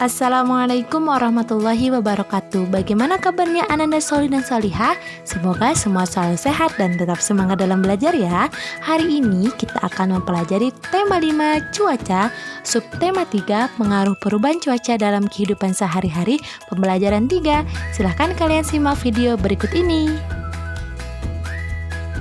Assalamualaikum warahmatullahi wabarakatuh. Bagaimana kabarnya Ananda Soli dan Solihah? Semoga semua selalu sehat dan tetap semangat dalam belajar ya. Hari ini kita akan mempelajari tema 5 cuaca, subtema 3 pengaruh perubahan cuaca dalam kehidupan sehari-hari, pembelajaran 3. Silahkan kalian simak video berikut ini.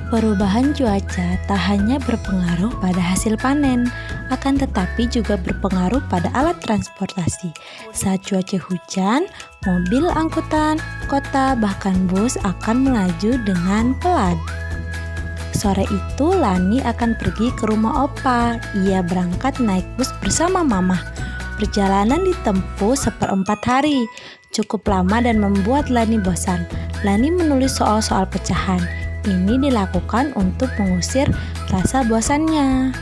Perubahan cuaca tak hanya berpengaruh pada hasil panen, akan tetapi juga berpengaruh pada alat transportasi. Saat cuaca hujan, mobil angkutan, kota, bahkan bus akan melaju dengan pelan. Sore itu Lani akan pergi ke rumah Opa. Ia berangkat naik bus bersama Mama. Perjalanan ditempuh 1/4 hari. Cukup lama dan membuat Lani bosan. Lani menulis soal-soal pecahan. Ini dilakukan untuk mengusir rasa bosannya.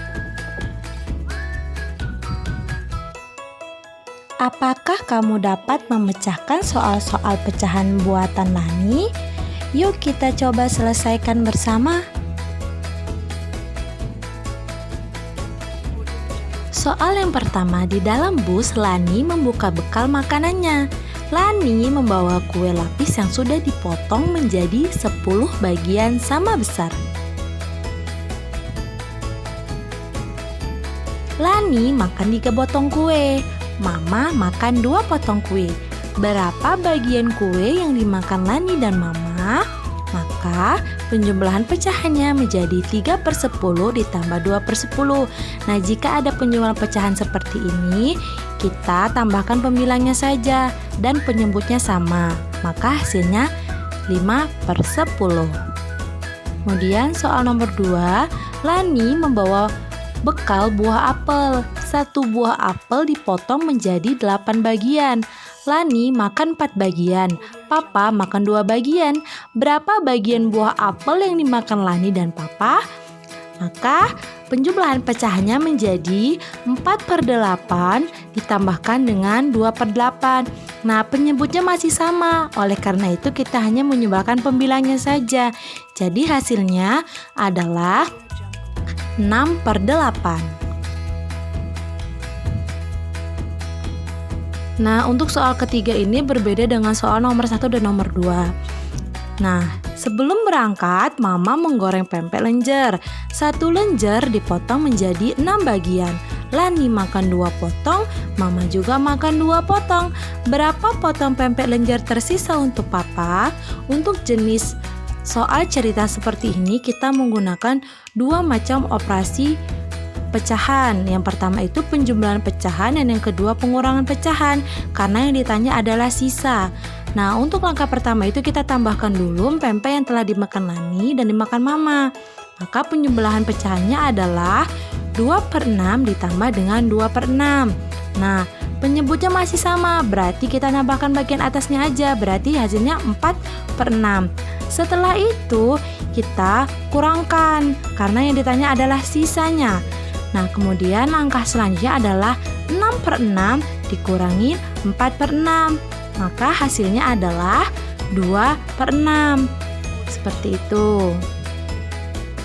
Apakah kamu dapat memecahkan soal-soal pecahan buatan Lani? Yuk kita coba selesaikan bersama. Soal yang pertama, di dalam bus Lani membuka bekal makanannya. Lani membawa kue lapis yang sudah dipotong menjadi 10 bagian sama besar. Lani makan 3 potong kue. Mama makan 2 potong kue. Berapa bagian kue yang dimakan Lani dan Mama? Maka penjumlahan pecahannya menjadi 3/10 ditambah 2/10. Nah, jika ada penjumlahan pecahan seperti ini, kita tambahkan pembilangnya saja dan penyebutnya sama. Maka hasilnya 5/10. Kemudian soal nomor 2, Lani membawa bekal buah apel. 1 buah apel dipotong menjadi 8 bagian. Lani makan 4 bagian, Papa makan 2 bagian. Berapa bagian buah apel yang dimakan Lani dan Papa? Maka penjumlahan pecahannya menjadi 4/8 ditambahkan dengan 2/8. Nah, penyebutnya masih sama. Oleh karena itu kita hanya menyumbangkan pembilangnya saja. Jadi hasilnya adalah 6/8. Nah, untuk soal ketiga ini berbeda dengan soal nomor 1 dan nomor 2. Nah, sebelum berangkat, Mama menggoreng pempek lenjer. 1 lenjer dipotong menjadi 6 bagian. Lani makan 2 potong, Mama juga makan 2 potong. Berapa potong pempek lenjer tersisa untuk Papa? Untuk jenis soal cerita seperti ini, kita menggunakan 2 macam operasi pecahan. Yang pertama itu penjumlahan pecahan dan yang kedua pengurangan pecahan, karena yang ditanya adalah sisa. Nah, untuk langkah pertama itu kita tambahkan dulu pempek yang telah dimakan Lani dan dimakan Mama. Maka penjumlahan pecahannya adalah 2/6 ditambah dengan 2/6. Nah, penyebutnya masih sama, berarti kita nambahkan bagian atasnya aja, berarti hasilnya 4/6. Setelah itu kita kurangkan, karena yang ditanya adalah sisanya. Nah, kemudian langkah selanjutnya adalah 6/6 dikurangi 4/6. Maka hasilnya adalah 2/6. Seperti itu.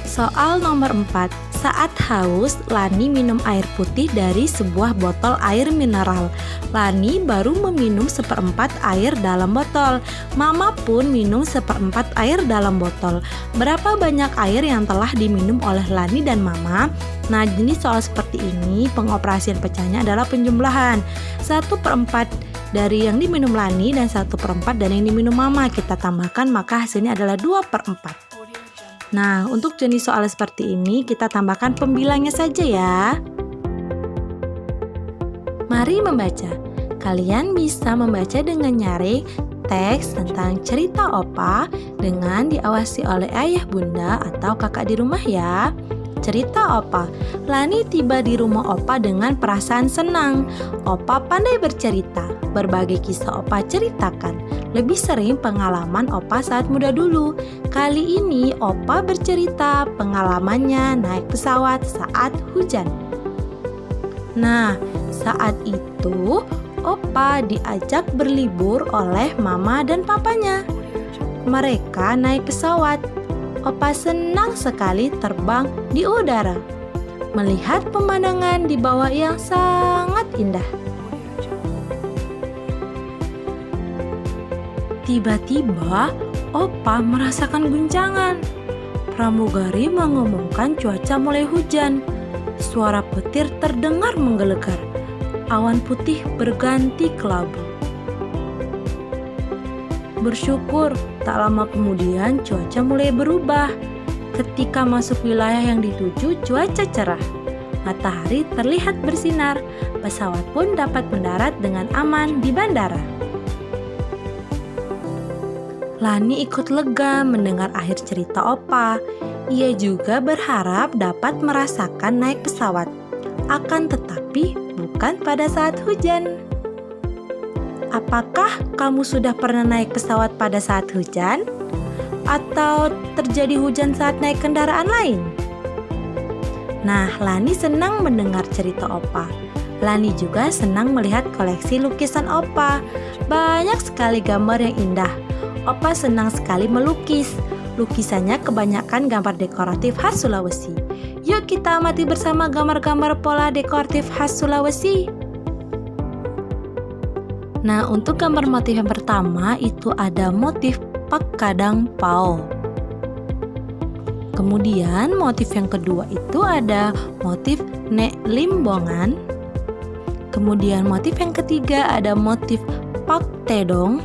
Soal nomor 4. Saat haus, Lani minum air putih dari sebuah botol air mineral. Lani baru meminum 1/4 air dalam botol. Mama pun minum 1/4 air dalam botol. Berapa banyak air yang telah diminum oleh Lani dan Mama? Nah, jenis soal seperti ini pengoperasian pecahnya adalah penjumlahan. 1/4 dari yang diminum Lani dan 1/4 dari yang diminum Mama. Kita tambahkan, maka hasilnya adalah 2/4. Nah, untuk jenis soal seperti ini kita tambahkan pembilangnya saja ya. Mari membaca. Kalian bisa membaca dengan nyaring teks tentang cerita Opa dengan diawasi oleh ayah, bunda, atau kakak di rumah ya. Cerita Opa. Lani tiba di rumah Opa dengan perasaan senang. Opa pandai bercerita. Berbagai kisah Opa ceritakan. Lebih sering pengalaman Opa saat muda dulu. Kali ini Opa bercerita pengalamannya naik pesawat saat hujan. Nah, saat itu Opa diajak berlibur oleh Mama dan Papanya. Mereka naik pesawat. Opa senang sekali terbang di udara, melihat pemandangan di bawah yang sangat indah. Tiba-tiba, Opa merasakan guncangan. Pramugari mengumumkan cuaca mulai hujan. Suara petir terdengar menggelegar. Awan putih berganti kelabu. Bersyukur, tak lama kemudian cuaca mulai berubah. Ketika masuk wilayah yang dituju, cuaca cerah. Matahari terlihat bersinar. Pesawat pun dapat mendarat dengan aman di bandara. Lani ikut lega mendengar akhir cerita Opa. Ia juga berharap dapat merasakan naik pesawat. Akan tetapi bukan pada saat hujan. Apakah kamu sudah pernah naik pesawat pada saat hujan? Atau terjadi hujan saat naik kendaraan lain? Nah, Lani senang mendengar cerita Opa. Lani juga senang melihat koleksi lukisan Opa. Banyak sekali gambar yang indah. Opa senang sekali melukis. Lukisannya kebanyakan gambar dekoratif khas Sulawesi. Yuk kita amati bersama gambar-gambar pola dekoratif khas Sulawesi. Nah, untuk gambar motif yang pertama itu ada motif Pakadang Pao. Kemudian motif yang kedua itu ada motif Nek Limbongan. Kemudian motif yang ketiga ada motif Pak Tedong.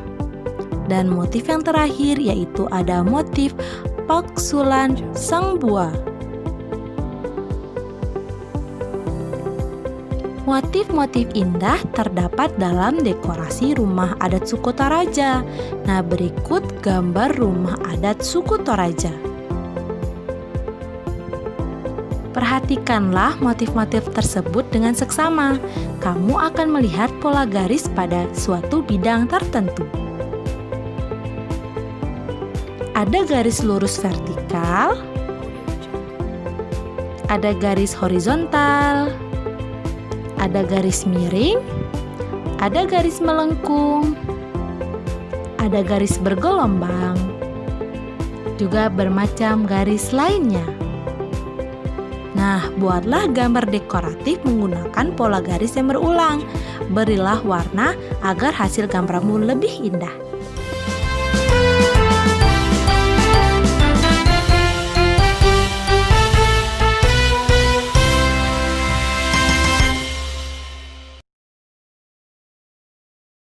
Dan motif yang terakhir yaitu ada motif Pak Sulan Sang Bua. Motif-motif indah terdapat dalam dekorasi rumah adat suku Toraja. Nah, berikut gambar rumah adat suku Toraja. Perhatikanlah motif-motif tersebut dengan seksama. Kamu akan melihat pola garis pada suatu bidang tertentu. Ada garis lurus vertikal, ada garis horizontal, ada garis miring, ada garis melengkung, ada garis bergelombang, juga bermacam garis lainnya. Nah, buatlah gambar dekoratif menggunakan pola garis yang berulang. Berilah warna agar hasil gambarmu lebih indah.